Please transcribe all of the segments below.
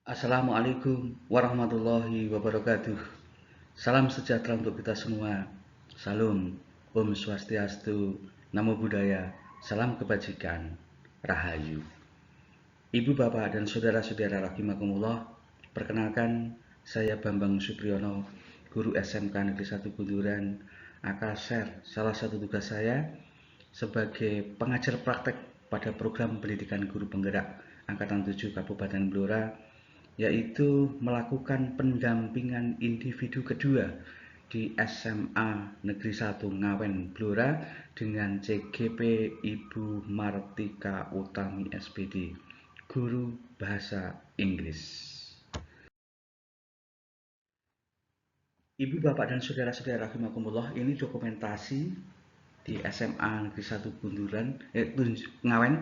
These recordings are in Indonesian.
Assalamualaikum warahmatullahi wabarakatuh. Salam sejahtera untuk kita semua. Salam, Om Swastiastu, Namo Buddhaya, salam kebajikan, Rahayu. Ibu, bapak, dan saudara-saudara rahimakumullah, perkenalkan saya Bambang Supriyono, guru SMK Negeri 1 Bunduran, Akaser. Salah satu tugas saya sebagai pengajar praktek pada program pendidikan guru penggerak Angkatan 7 Kabupaten Blora, yaitu melakukan pendampingan individu kedua di SMA Negeri 1 Ngawen Blora dengan CGP Ibu Martika Utami SPD, guru bahasa Inggris. Ibu, bapak, dan saudara-saudara rahimakumullah, ini dokumentasi di SMA Negeri 1 Bunduran, Ngawen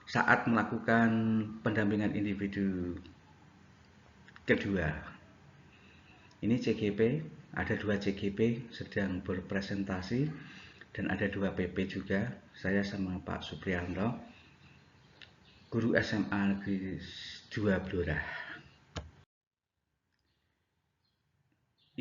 saat melakukan pendampingan individu kedua. Ini CGP, ada 2 CGP sedang berpresentasi dan ada 2 PP juga. Saya sama Pak Supriyanto, guru SMA Negeri 2 Blora.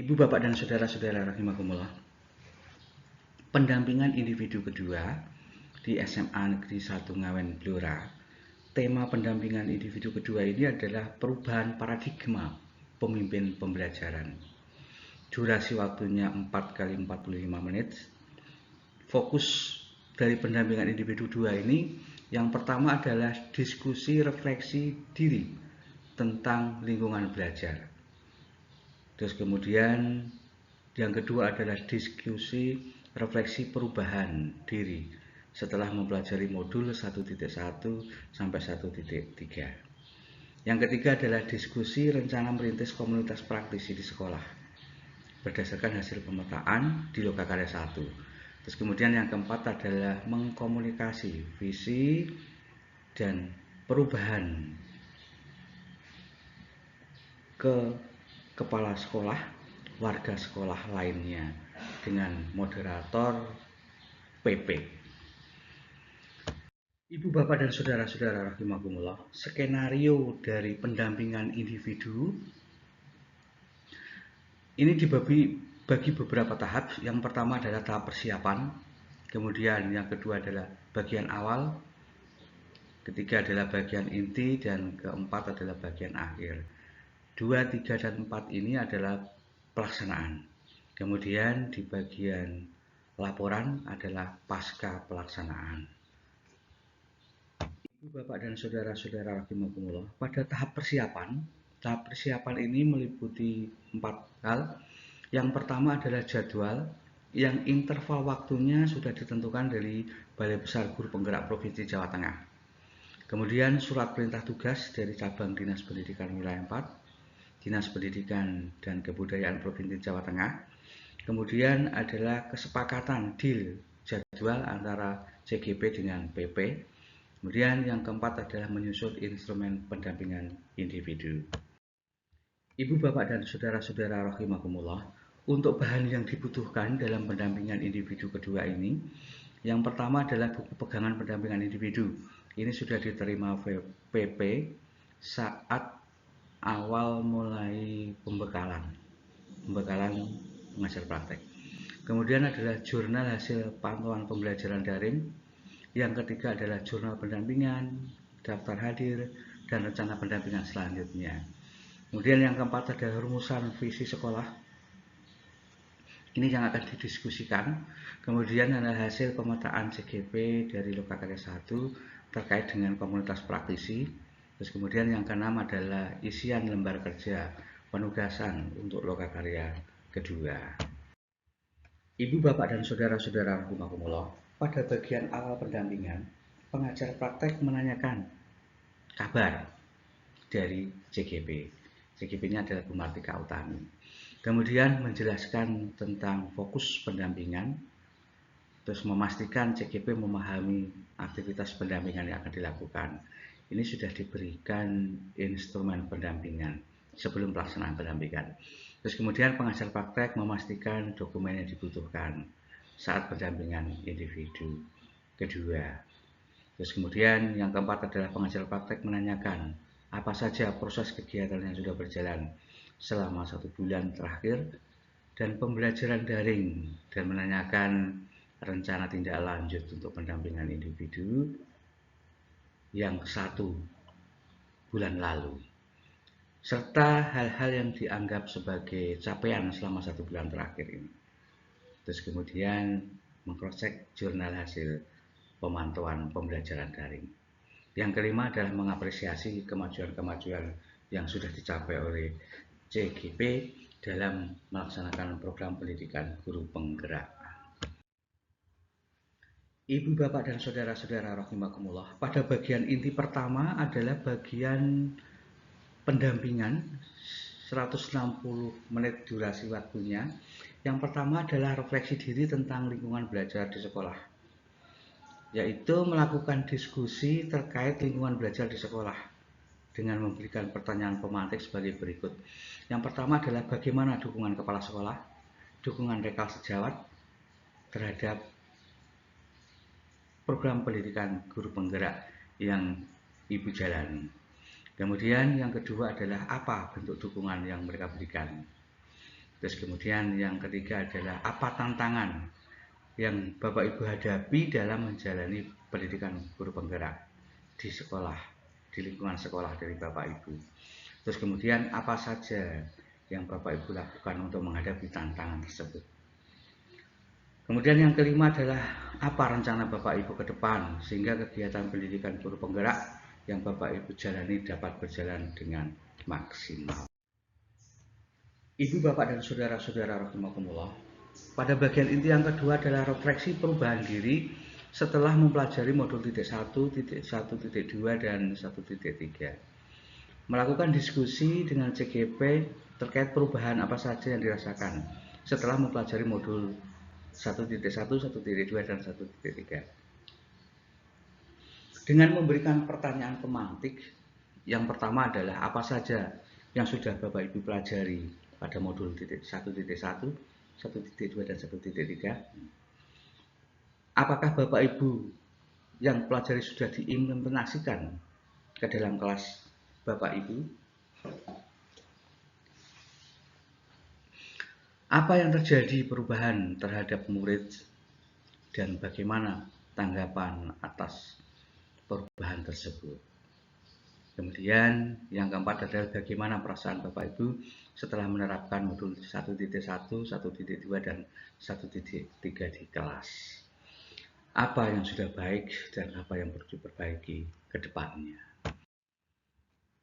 Ibu, bapak, dan saudara-saudara rahimakumullah, pendampingan individu kedua di SMA Negeri 1 Ngawen Blora. Tema pendampingan individu kedua ini adalah perubahan paradigma pemimpin pembelajaran. Durasi waktunya 4 kali 45 menit. Fokus dari pendampingan individu 2 ini, yang pertama adalah diskusi refleksi diri tentang lingkungan belajar. Terus kemudian yang kedua adalah diskusi refleksi perubahan diri setelah mempelajari modul 1.1 sampai 1.3. Yang ketiga adalah diskusi rencana merintis komunitas praktisi di sekolah berdasarkan hasil pemetaan di Lokakarya 1. Terus kemudian yang keempat adalah mengkomunikasi visi dan perubahan ke kepala sekolah, warga sekolah lainnya dengan moderator PP. Ibu, bapak, dan saudara-saudara rahimakumullah, skenario dari pendampingan individu ini dibagi beberapa tahap. Yang pertama adalah tahap persiapan, kemudian yang kedua adalah bagian awal, ketiga adalah bagian inti, dan keempat adalah bagian akhir. 2, 3, dan 4 ini adalah pelaksanaan. Kemudian di bagian laporan adalah pasca pelaksanaan. Ibu, bapak, dan saudara-saudara rahimakumullah, pada tahap persiapan ini meliputi 4 hal. Yang pertama adalah jadwal, yang interval waktunya sudah ditentukan dari Balai Besar Guru Penggerak Provinsi Jawa Tengah. Kemudian surat perintah tugas dari cabang Dinas Pendidikan Wilayah 4, Dinas Pendidikan dan Kebudayaan Provinsi Jawa Tengah. Kemudian adalah kesepakatan deal jadwal antara CGP dengan PP. Kemudian yang keempat adalah menyusun instrumen pendampingan individu. Ibu, bapak, dan saudara-saudara rahimakumullah, untuk bahan yang dibutuhkan dalam pendampingan individu kedua ini, yang pertama adalah buku pegangan pendampingan individu. Ini sudah diterima PP saat awal mulai pembekalan mengajar praktek. Kemudian adalah jurnal hasil pantauan pembelajaran daring. Yang ketiga adalah jurnal pendampingan, daftar hadir, dan rencana pendampingan selanjutnya. Kemudian yang keempat adalah rumusan visi sekolah. Ini yang akan didiskusikan. Kemudian adalah hasil pemetaan CGP dari Lokakarya 1 terkait dengan komunitas praktisi. Terus kemudian yang keenam adalah isian lembar kerja penugasan untuk Lokakarya kedua. Ibu, bapak, dan saudara-saudara rahimakumullah, pada bagian awal pendampingan, pengajar praktek menanyakan kabar dari CGP. CGP-nya adalah Bu Martika Utami. Kemudian menjelaskan tentang fokus pendampingan, terus memastikan CGP memahami aktivitas pendampingan yang akan dilakukan. Ini sudah diberikan instrumen pendampingan sebelum pelaksanaan pendampingan. Terus kemudian pengajar praktek memastikan dokumen yang dibutuhkan saat pendampingan individu kedua. Terus kemudian yang keempat adalah pengajar praktek menanyakan apa saja proses kegiatan yang sudah berjalan selama 1 bulan terakhir, dan pembelajaran daring, dan menanyakan rencana tindak lanjut untuk pendampingan individu yang 1 bulan lalu, serta hal-hal yang dianggap sebagai capaian selama 1 bulan terakhir ini. Terus kemudian mengcross-check jurnal hasil pemantauan pembelajaran daring. Yang kelima adalah mengapresiasi kemajuan-kemajuan yang sudah dicapai oleh CGP dalam melaksanakan program pendidikan guru penggerak. Ibu, bapak, dan saudara-saudara rahimakumullah, pada bagian inti pertama adalah bagian pendampingan 160 menit durasi waktunya. Yang pertama adalah refleksi diri tentang lingkungan belajar di sekolah, yaitu melakukan diskusi terkait lingkungan belajar di sekolah dengan memberikan pertanyaan pemantik sebagai berikut. Yang pertama adalah bagaimana dukungan kepala sekolah, dukungan rekal sejawat terhadap program pendidikan guru penggerak yang Ibu jalani. Kemudian yang kedua adalah apa bentuk dukungan yang mereka berikan. Terus kemudian yang ketiga adalah apa tantangan yang Bapak Ibu hadapi dalam menjalani pendidikan guru penggerak di sekolah, di lingkungan sekolah dari Bapak Ibu. Terus kemudian apa saja yang Bapak Ibu lakukan untuk menghadapi tantangan tersebut. Kemudian yang kelima adalah apa rencana Bapak Ibu ke depan sehingga kegiatan pendidikan guru penggerak yang Bapak Ibu jalani dapat berjalan dengan maksimal. Ibu, bapak, dan saudara-saudara rahimakumullah, pada bagian inti yang kedua adalah refleksi perubahan diri setelah mempelajari modul 1, 1.2, dan 1.3. Melakukan diskusi dengan CGP terkait perubahan apa saja yang dirasakan setelah mempelajari modul 1.1, 1.2, dan 1.3. Dengan memberikan pertanyaan pemantik, yang pertama adalah apa saja yang sudah Bapak Ibu pelajari pada modul 1.1, 1.2, dan 1.3. Apakah Bapak Ibu yang pelajari sudah diimplementasikan ke dalam kelas Bapak Ibu? Apa yang terjadi perubahan terhadap murid dan bagaimana tanggapan atas perubahan tersebut? Kemudian yang keempat adalah bagaimana perasaan Bapak Ibu setelah menerapkan modul 1.1, 1.2, dan 1.3 di kelas. Apa yang sudah baik dan apa yang perlu diperbaiki ke depannya.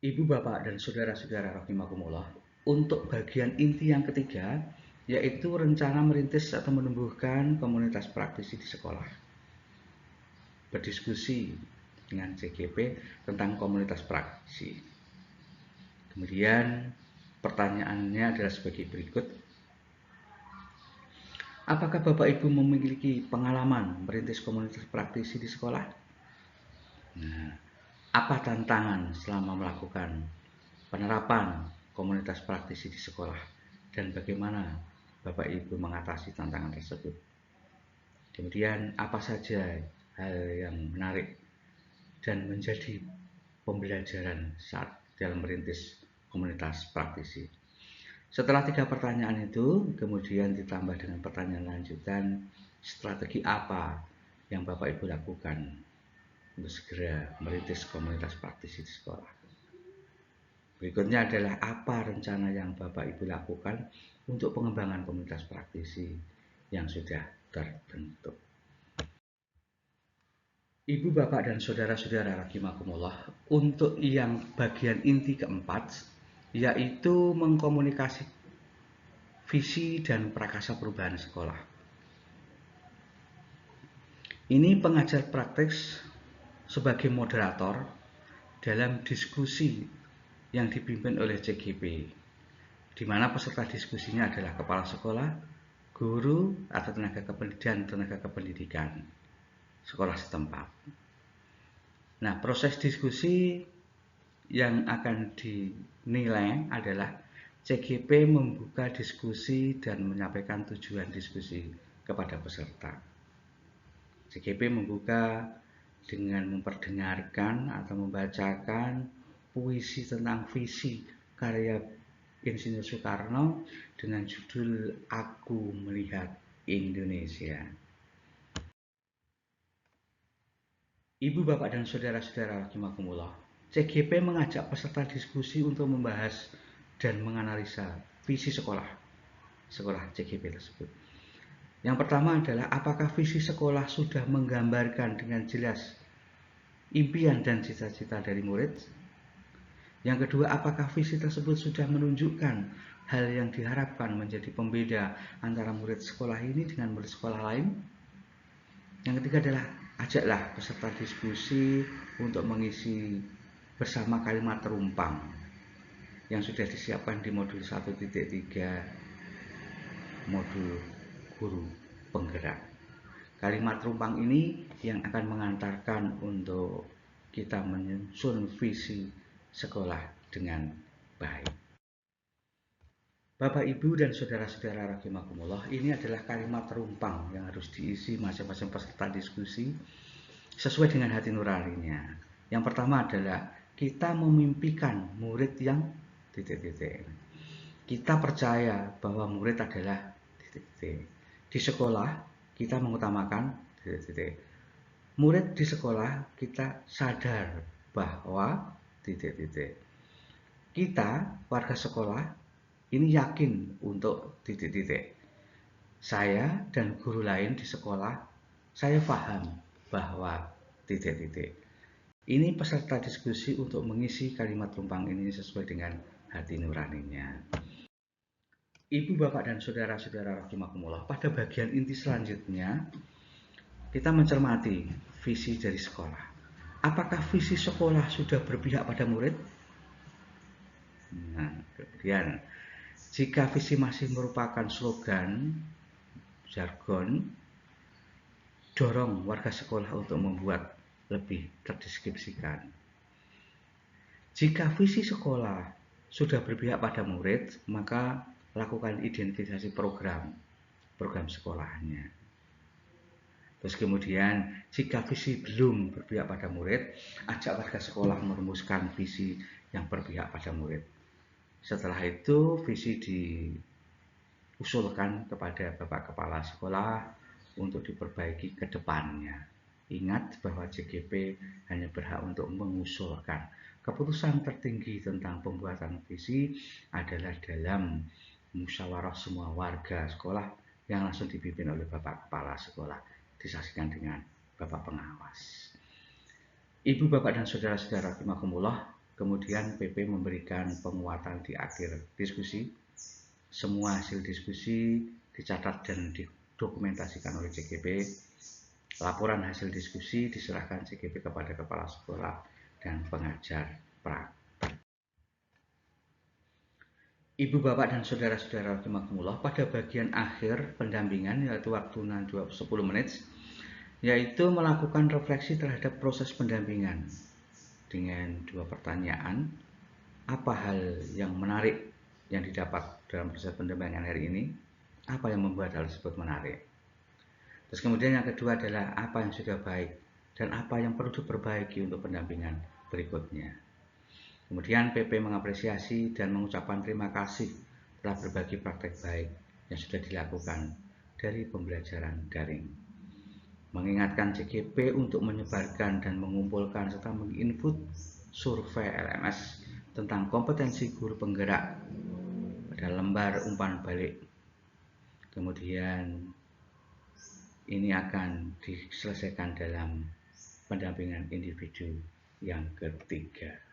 Ibu, bapak, dan saudara-saudara rahimakumullah, untuk bagian inti yang ketiga, yaitu rencana merintis atau menumbuhkan komunitas praktisi di sekolah. Berdiskusi dengan CGP tentang komunitas praktisi. Kemudian pertanyaannya adalah sebagai berikut. Apakah Bapak Ibu memiliki pengalaman merintis komunitas praktisi di sekolah? Nah, apa tantangan selama melakukan penerapan komunitas praktisi di sekolah dan bagaimana Bapak Ibu mengatasi tantangan tersebut? Kemudian apa saja hal yang menarik dan menjadi pembelajaran saat dalam merintis komunitas praktisi. Setelah 3 pertanyaan itu, kemudian ditambah dengan pertanyaan lanjutan, strategi apa yang Bapak Ibu lakukan untuk segera merintis komunitas praktisi di sekolah. Berikutnya adalah apa rencana yang Bapak Ibu lakukan untuk pengembangan komunitas praktisi yang sudah terbentuk. Ibu, bapak, dan saudara-saudara rahimakumullah, untuk yang bagian inti keempat, yaitu mengkomunikasi visi dan prakasa perubahan sekolah. Ini pengajar praktis sebagai moderator dalam diskusi yang dipimpin oleh CGP, di mana peserta diskusinya adalah kepala sekolah, guru, atau tenaga kependidikan sekolah setempat. Nah, proses diskusi yang akan dinilai adalah CGP membuka diskusi dan menyampaikan tujuan diskusi kepada peserta. CGP membuka dengan memperdengarkan atau membacakan puisi tentang visi karya Insinyur Soekarno dengan judul Aku Melihat Indonesia. Ibu, bapak, dan saudara-saudara rahimakumullah, CGP mengajak peserta diskusi untuk membahas dan menganalisa visi sekolah CGP tersebut. Yang pertama adalah apakah visi sekolah sudah menggambarkan dengan jelas impian dan cita-cita dari murid? Yang kedua, apakah visi tersebut sudah menunjukkan hal yang diharapkan menjadi pembeda antara murid sekolah ini dengan murid sekolah lain? Yang ketiga adalah ajaklah peserta diskusi untuk mengisi bersama kalimat terumpang yang sudah disiapkan di modul 1.3 modul guru penggerak. Kalimat terumpang ini yang akan mengantarkan untuk kita menyusun visi sekolah dengan baik. Bapak, Ibu, dan saudara-saudara rahimakumullah, ini adalah kalimat terumpang yang harus diisi masing-masing peserta diskusi sesuai dengan hati nuraninya. Yang pertama adalah kita memimpikan murid yang titik-titik. Kita percaya bahwa murid adalah titik-titik. Di sekolah kita mengutamakan titik-titik. Murid di sekolah kita sadar bahwa titik-titik. Kita warga sekolah ini yakin untuk titik-titik. Saya dan guru lain di sekolah, saya paham bahwa titik-titik. Ini peserta diskusi untuk mengisi kalimat tumpang ini sesuai dengan hati nuraninya. Ibu, bapak, dan saudara-saudara rahimakumullah, pada bagian inti selanjutnya kita mencermati visi dari sekolah. Apakah visi sekolah sudah berpihak pada murid? Nah, kemudian jika visi masih merupakan slogan, jargon, dorong warga sekolah untuk membuat lebih terdeskripsikan. Jika visi sekolah sudah berpihak pada murid, maka lakukan identifikasi program sekolahnya. Terus kemudian jika visi belum berpihak pada murid, ajak warga sekolah merumuskan visi yang berpihak pada murid. Setelah itu visi diusulkan kepada Bapak Kepala Sekolah untuk diperbaiki ke depannya. Ingat bahwa CGP hanya berhak untuk mengusulkan. Keputusan tertinggi tentang pembuatan visi adalah dalam musyawarah semua warga sekolah yang langsung dipimpin oleh Bapak Kepala Sekolah, disaksikan dengan Bapak Pengawas. Ibu, bapak, dan saudara-saudara rahimakumullah, kemudian PP memberikan penguatan di akhir diskusi. Semua hasil diskusi dicatat dan didokumentasikan oleh CGP. Laporan hasil diskusi diserahkan CGP kepada kepala sekolah dan pengajar praktek. Ibu, bapak, dan saudara-saudara rahimakumullah, pada bagian akhir pendampingan yaitu waktu 10 menit, yaitu melakukan refleksi terhadap proses pendampingan dengan 2 pertanyaan. Apa hal yang menarik yang didapat dalam proses pendampingan hari ini? Apa yang membuat hal tersebut menarik? Terus kemudian yang kedua adalah apa yang sudah baik dan apa yang perlu diperbaiki untuk pendampingan berikutnya. Kemudian PP mengapresiasi dan mengucapkan terima kasih telah berbagi praktek baik yang sudah dilakukan dari pembelajaran daring. Mengingatkan CGP untuk menyebarkan dan mengumpulkan serta menginput survei LMS tentang kompetensi guru penggerak pada lembar umpan balik. Kemudian ini akan diselesaikan dalam pendampingan individu yang ketiga.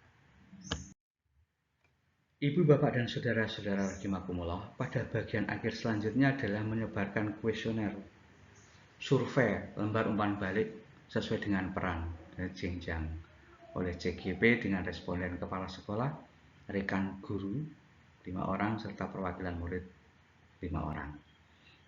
Ibu, bapak, dan saudara-saudara rahimakumullah, pada bagian akhir selanjutnya adalah menyebarkan kuesioner survei lembar umpan balik sesuai dengan peran dan jenjang oleh CGP dengan responden kepala sekolah, rekan guru 5 orang, serta perwakilan murid 5 orang.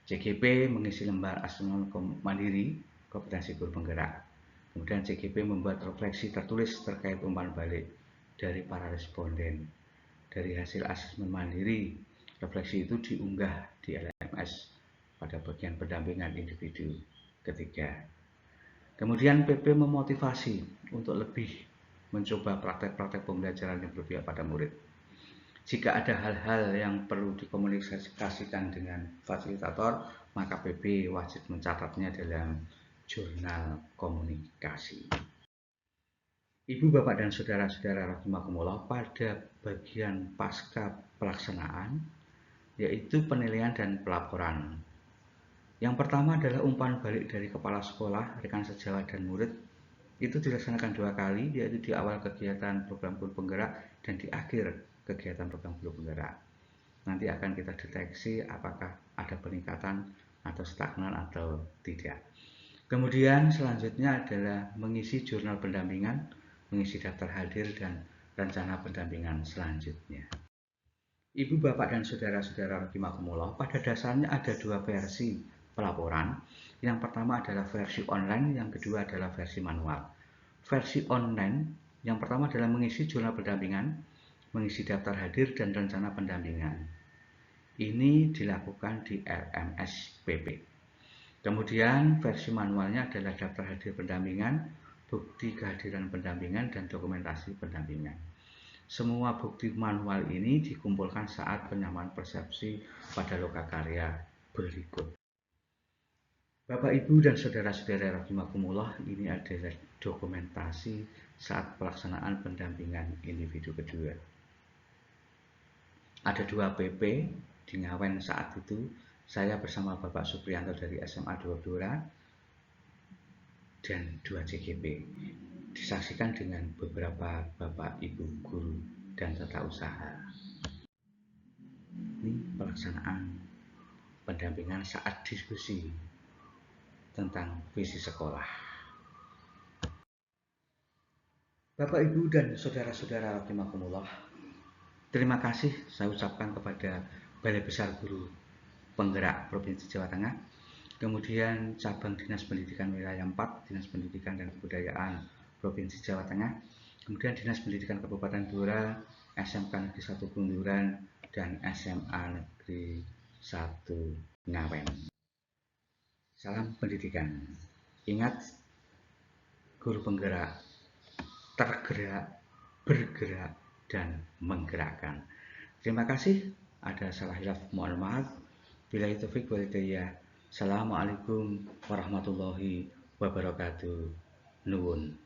CGP mengisi lembar asesmen mandiri kompetensi guru penggerak. Kemudian CGP membuat refleksi tertulis terkait umpan balik dari para responden. Dari hasil asesmen mandiri, refleksi itu diunggah di LMS pada bagian pendampingan individu ketiga. Kemudian PP memotivasi untuk lebih mencoba praktek-praktek pembelajaran yang berpihak pada murid. Jika ada hal-hal yang perlu dikomunikasikan dengan fasilitator, maka PB wajib mencatatnya dalam jurnal komunikasi. Ibu, Bapak, dan saudara-saudara rahimakumullah, pada bagian pasca pelaksanaan, yaitu penilaian dan pelaporan. Yang pertama adalah umpan balik dari kepala sekolah, rekan sejawat, dan murid. Itu dilaksanakan 2 kali, yaitu di awal kegiatan program guru penggerak dan di akhir kegiatan program guru penggerak. Nanti akan kita deteksi apakah ada peningkatan atau stagnan atau tidak. Kemudian selanjutnya adalah mengisi jurnal pendampingan, mengisi daftar hadir, dan rencana pendampingan selanjutnya. Ibu, Bapak, dan saudara-saudara rahimakumullah, pada dasarnya ada 2 versi pelaporan. Yang pertama adalah versi online, yang kedua adalah versi manual. Versi online, yang pertama adalah mengisi jurnal pendampingan, mengisi daftar hadir, dan rencana pendampingan. Ini dilakukan di LMS-PP. Kemudian versi manualnya adalah daftar hadir pendampingan, bukti kehadiran pendampingan, dan dokumentasi pendampingan. Semua bukti manual ini dikumpulkan saat penyamaan persepsi pada lokakarya berikut. Bapak, Ibu, dan saudara-saudara rahimakumullah, ini adalah dokumentasi saat pelaksanaan pendampingan individu kedua. Ada 2 PP di Ngawen saat itu. Saya bersama Bapak Supriyanto dari SMA 2 Blora dan 2 CGP. Disaksikan dengan beberapa Bapak Ibu guru dan tata usaha. Ini pelaksanaan pendampingan saat diskusi tentang visi sekolah. Bapak, Ibu, dan saudara-saudara rahimakumullah, terima kasih saya ucapkan kepada Balai Besar Guru Penggerak Provinsi Jawa Tengah, kemudian Cabang Dinas Pendidikan Wilayah 4, Dinas Pendidikan dan Kebudayaan Provinsi Jawa Tengah, kemudian Dinas Pendidikan Kabupaten Blora, SMK Negeri 1 Bunduran, dan SMA Negeri 1 Ngawen. Salam pendidikan. Ingat, guru penggerak tergerak, bergerak, dan menggerakkan. Terima kasih. Ada salah hilaf, mohon maaf. Billahi taufiq wal hidayah. Assalamualaikum warahmatullahi wabarakatuh. Nuwun.